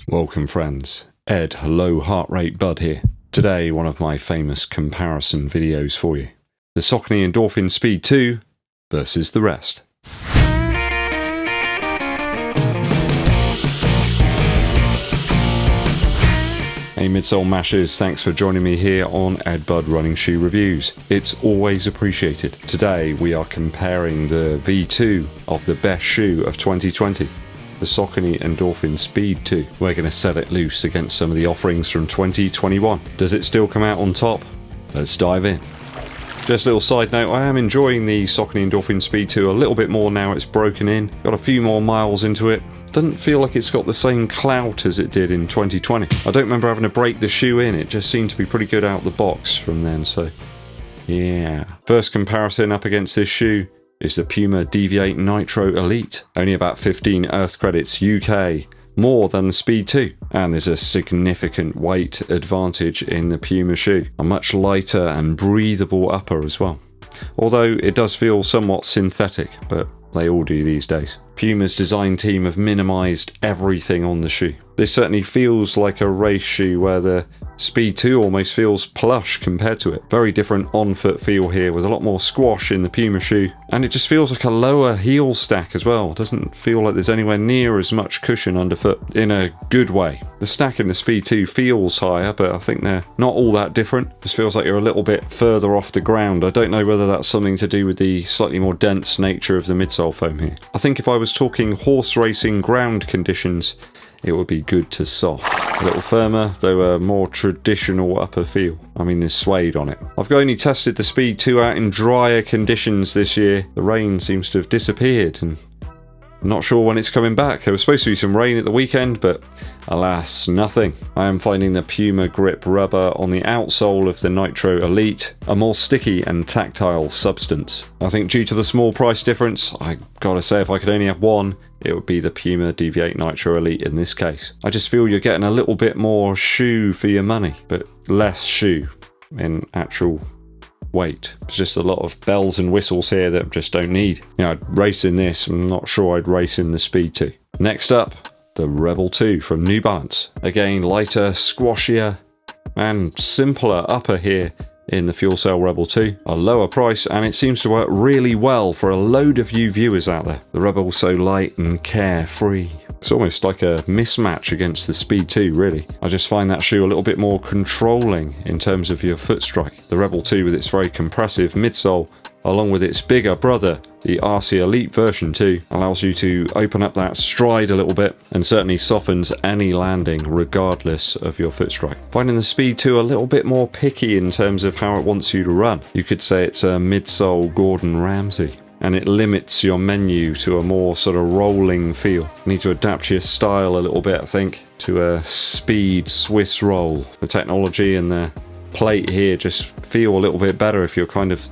Welcome friends, Ed Low Heart Rate Bud here. Today one of my famous comparison videos for you. The Saucony Endorphin Speed 2 versus the rest. Hey midsole mashers, thanks for joining me here on EDDBUD Running Shoe Reviews. It's always appreciated. Today we are comparing the V2 of the best shoe of 2020. The Saucony Endorphin Speed 2. We're going to set it loose against some of the offerings from 2021. Does it still come out on top? Let's dive in. Just a little side note, I am enjoying the Saucony Endorphin Speed 2 a little bit more now it's broken in. Got a few more miles into it. Doesn't feel like it's got the same clout as it did in 2020. I don't remember having to break the shoe in, it just seemed to be pretty good out the box from then, so yeah. First comparison up against this shoe is the Puma DEVIATE Nitro Elite. Only about 15 Earth credits UK, more than the Speed 2. And there's a significant weight advantage in the Puma shoe. A much lighter and breathable upper as well. Although it does feel somewhat synthetic, but they all do these days. Puma's design team have minimised everything on the shoe. This certainly feels like a race shoe where the Speed 2 almost feels plush compared to it. Very different on-foot feel here with a lot more squash in the Puma shoe. And it just feels like a lower heel stack as well. Doesn't feel like there's anywhere near as much cushion underfoot in a good way. The stack in the Speed 2 feels higher, but I think they're not all that different. This feels like you're a little bit further off the ground. I don't know whether that's something to do with the slightly more dense nature of the midsole foam here. I think if I was talking horse racing ground conditions, it would be good to soft. A little firmer, though a more traditional upper feel. I mean, there's suede on it. I've only tested the Speed 2 out in drier conditions this year. The rain seems to have disappeared, and I'm not sure when it's coming back. There was supposed to be some rain at the weekend, but alas, nothing. I am finding the Puma grip rubber on the outsole of the Nitro Elite a more sticky and tactile substance. I think due to the small price difference, I gotta say if I could only have one, it would be the Puma DEVIATE Nitro Elite in this case. I just feel you're getting a little bit more shoe for your money, but less shoe in actual weight. There's just a lot of bells and whistles here that I just don't need. You know, I'd race in this, I'm not sure I'd race in the Speed 2. Next up, the Rebel 2 from New Balance. Again, lighter, squashier, and simpler upper here in the FUELCELL Rebel 2. A lower price, and it seems to work really well for a load of you viewers out there. The Rebel's so light and carefree. It's almost like a mismatch against the Speed 2, really. I just find that shoe a little bit more controlling in terms of your foot strike. The Rebel 2 with its very compressive midsole, along with its bigger brother, the RC Elite version 2, allows you to open up that stride a little bit and certainly softens any landing regardless of your foot strike. Finding the Speed 2 a little bit more picky in terms of how it wants you to run. You could say it's a midsole Gordon Ramsay, and it limits your menu to a more sort of rolling feel. You need to adapt your style a little bit, I think, to a speed Swiss roll. The technology and the plate here just feel a little bit better if you're kind of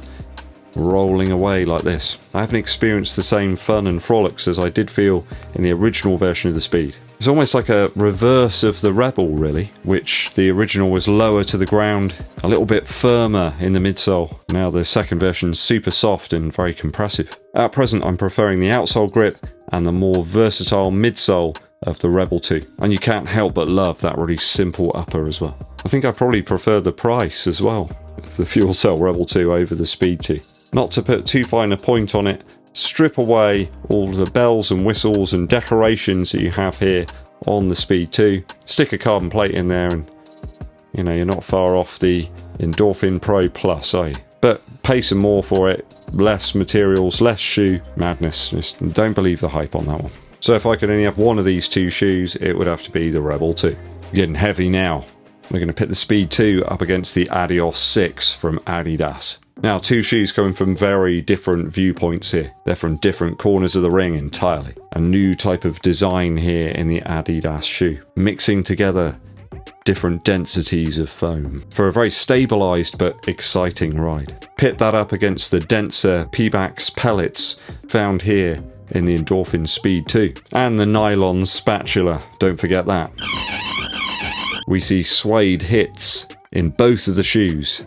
rolling away like this. I haven't experienced the same fun and frolics as I did feel in the original version of the Speed. It's almost like a reverse of the Rebel, really, which the original was lower to the ground, a little bit firmer in the midsole. Now the second version's super soft and very compressive. At present, I'm preferring the outsole grip and the more versatile midsole of the Rebel 2. And you can't help but love that really simple upper as well. I think I probably prefer the price as well of the FUELCELL Rebel 2 over the Speed 2. Not to put too fine a point on it, strip away all the bells and whistles and decorations that you have here on the Speed 2, stick a carbon plate in there, and you know, you're not far off the Endorphin Pro Plus, are you? But pay some more for it, less materials, less shoe, madness. Just don't believe the hype on that one. So if I could only have one of these two shoes, it would have to be the Rebel 2. Getting heavy now. We're going to pit the Speed 2 up against the ADIOS 6 from Adidas. Now, two shoes coming from very different viewpoints here. They're from different corners of the ring entirely. A new type of design here in the Adidas shoe, mixing together different densities of foam for a very stabilized but exciting ride. Pit that up against the denser Pebax pellets found here in the Endorphin Speed 2. And the nylon spatula, don't forget that. We see suede hits in both of the shoes.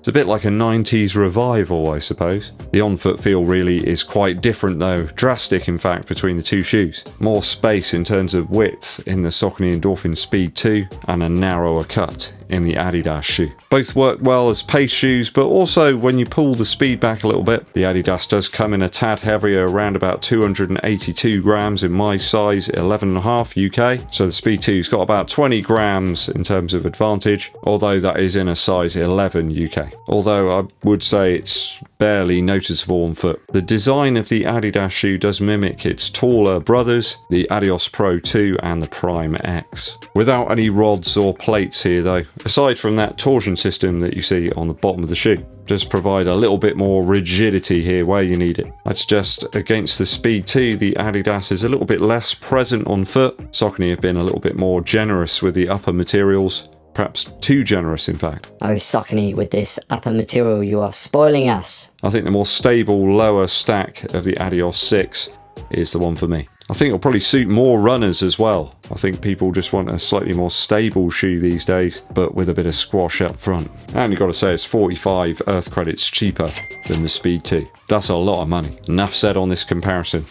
It's a bit like a 90s revival, I suppose. The on-foot feel really is quite different though, drastic in fact, between the two shoes. More space in terms of width in the Saucony Endorphin Speed 2 and a narrower cut in the Adidas shoe. Both work well as pace shoes, but also when you pull the speed back a little bit, the Adidas does come in a tad heavier, around about 282 grams in my size 11.5 UK. So the Speed 2's got about 20 grams in terms of advantage, although that is in a size 11 UK. Although I would say it's barely noticeable on foot. The design of the Adidas shoe does mimic its taller brothers, the Adios Pro 2 and the Prime X. Without any rods or plates here though, aside from that torsion system that you see on the bottom of the shoe. Just provide a little bit more rigidity here where you need it. That's just against the Speed 2, the Adidas is a little bit less present on foot. Saucony have been a little bit more generous with the upper materials. Perhaps too generous, in fact. Oh, Saucony, with this upper material, you are spoiling us. I think the more stable, lower stack of the Adios 6 is the one for me. I think it'll probably suit more runners as well. I think people just want a slightly more stable shoe these days, but with a bit of squash up front. And you've got to say it's 45 Earth credits cheaper than the Speed 2. That's a lot of money. Enough said on this comparison.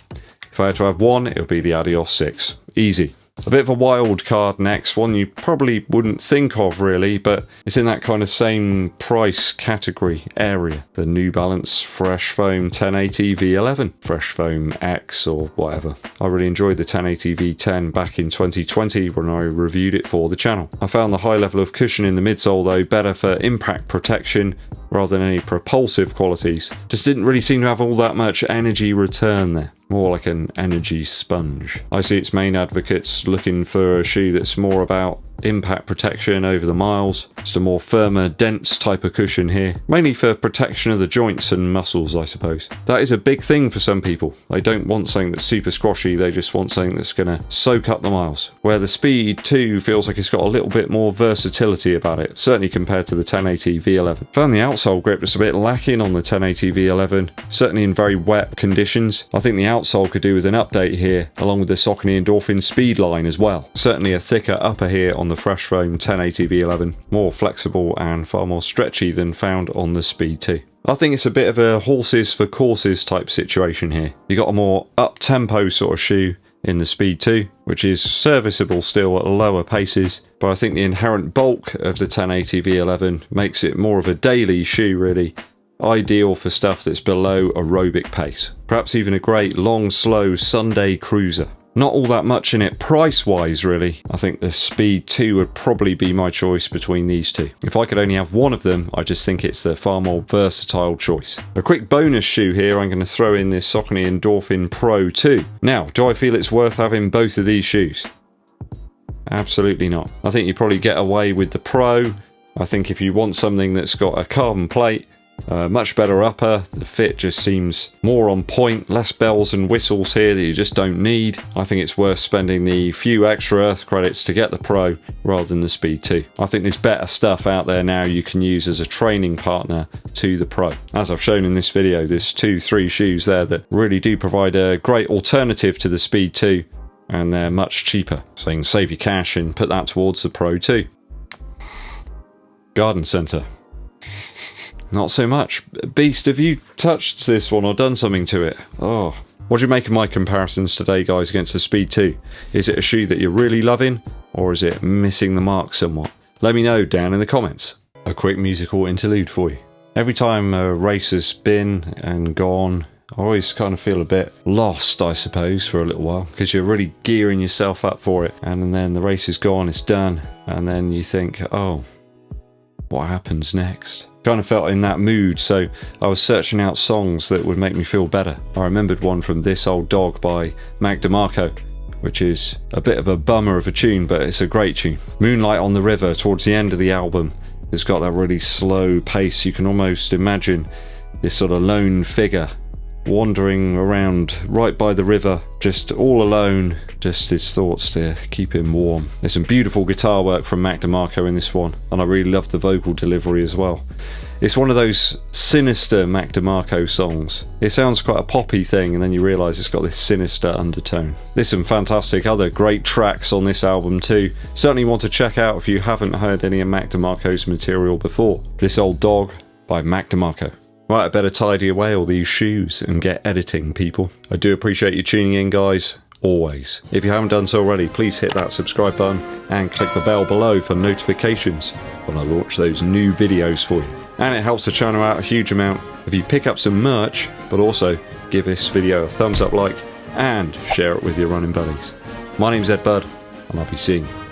If I had to have one, it would be the Adios 6. Easy. A bit of a wild card next, one you probably wouldn't think of really, but it's in that kind of same price category area. The New Balance Fresh Foam 1080 V11, Fresh Foam X or whatever. I really enjoyed the 1080 V10 back in 2020 when I reviewed it for the channel. I found the high level of cushion in the midsole though better for impact protection rather than any propulsive qualities. Just didn't really seem to have all that much energy return there. More like an energy sponge. I see its main advocates looking for a shoe that's more about impact protection over the miles. Just a more firmer, dense type of cushion here. Mainly for protection of the joints and muscles, I suppose. That is a big thing for some people. They don't want something that's super squashy, they just want something that's going to soak up the miles. Where the Speed 2 feels like it's got a little bit more versatility about it, certainly compared to the 1080 V11. Found the outsole grip was a bit lacking on the 1080 V11, certainly in very wet conditions. I think the outsole could do with an update here, along with the Saucony Endorphin Speed line as well. Certainly a thicker upper here on the Fresh Foam 1080 V11, more flexible and far more stretchy than found on the Speed 2. I think it's a bit of a horses for courses type situation here. You got a more up-tempo sort of shoe in the Speed 2, which is serviceable still at lower paces, but I think the inherent bulk of the 1080 V11 makes it more of a daily shoe really, ideal for stuff that's below aerobic pace. Perhaps even a great long slow Sunday cruiser. Not all that much in it price-wise, really. I think the Speed 2 would probably be my choice between these two. If I could only have one of them, I just think it's the far more versatile choice. A quick bonus shoe here, I'm going to throw in this Saucony Endorphin Pro 2. Now, do I feel it's worth having both of these shoes? Absolutely not. I think you probably get away with the Pro. I think if you want something that's got a carbon plate, much better upper, the fit just seems more on point, less bells and whistles here that you just don't need. I think it's worth spending the few extra Earth credits to get the Pro rather than the Speed 2. I think there's better stuff out there now you can use as a training partner to the Pro. As I've shown in this video, there's 2-3 shoes there that really do provide a great alternative to the Speed 2, and they're much cheaper, so you can save your cash and put that towards the Pro 2. Garden Centre. Not so much. Beast, have you touched this one or done something to it? Oh. What do you make of my comparisons today, guys, against the Speed 2? Is it a shoe that you're really loving, or is it missing the mark somewhat? Let me know down in the comments. A quick musical interlude for you. Every time a race has been and gone, I always kind of feel a bit lost, I suppose, for a little while, because you're really gearing yourself up for it, and then the race is gone, it's done, and then you think, oh, what happens next? Kind of felt in that mood, so I was searching out songs that would make me feel better. I remembered one from This Old Dog by Mac DeMarco, which is a bit of a bummer of a tune, but it's a great tune. Moonlight on the River, towards the end of the album, it's got that really slow pace. You can almost imagine this sort of lone figure wandering around right by the river, just all alone, just his thoughts to keep him warm. There's some beautiful guitar work from Mac DeMarco in this one, and I really love the vocal delivery as well. It's one of those sinister Mac DeMarco songs. It sounds quite a poppy thing, and then you realise it's got this sinister undertone. There's some fantastic other great tracks on this album too. Certainly want to check out if you haven't heard any of Mac DeMarco's material before. This Old Dog, by Mac DeMarco. Right, I better tidy away all these shoes and get editing, people. I do appreciate you tuning in, guys, always. If you haven't done so already, please hit that subscribe button and click the bell below for notifications when I launch those new videos for you. And it helps the channel out a huge amount if you pick up some merch, but also give this video a thumbs up like and share it with your running buddies. My name's EDDBUD, and I'll be seeing you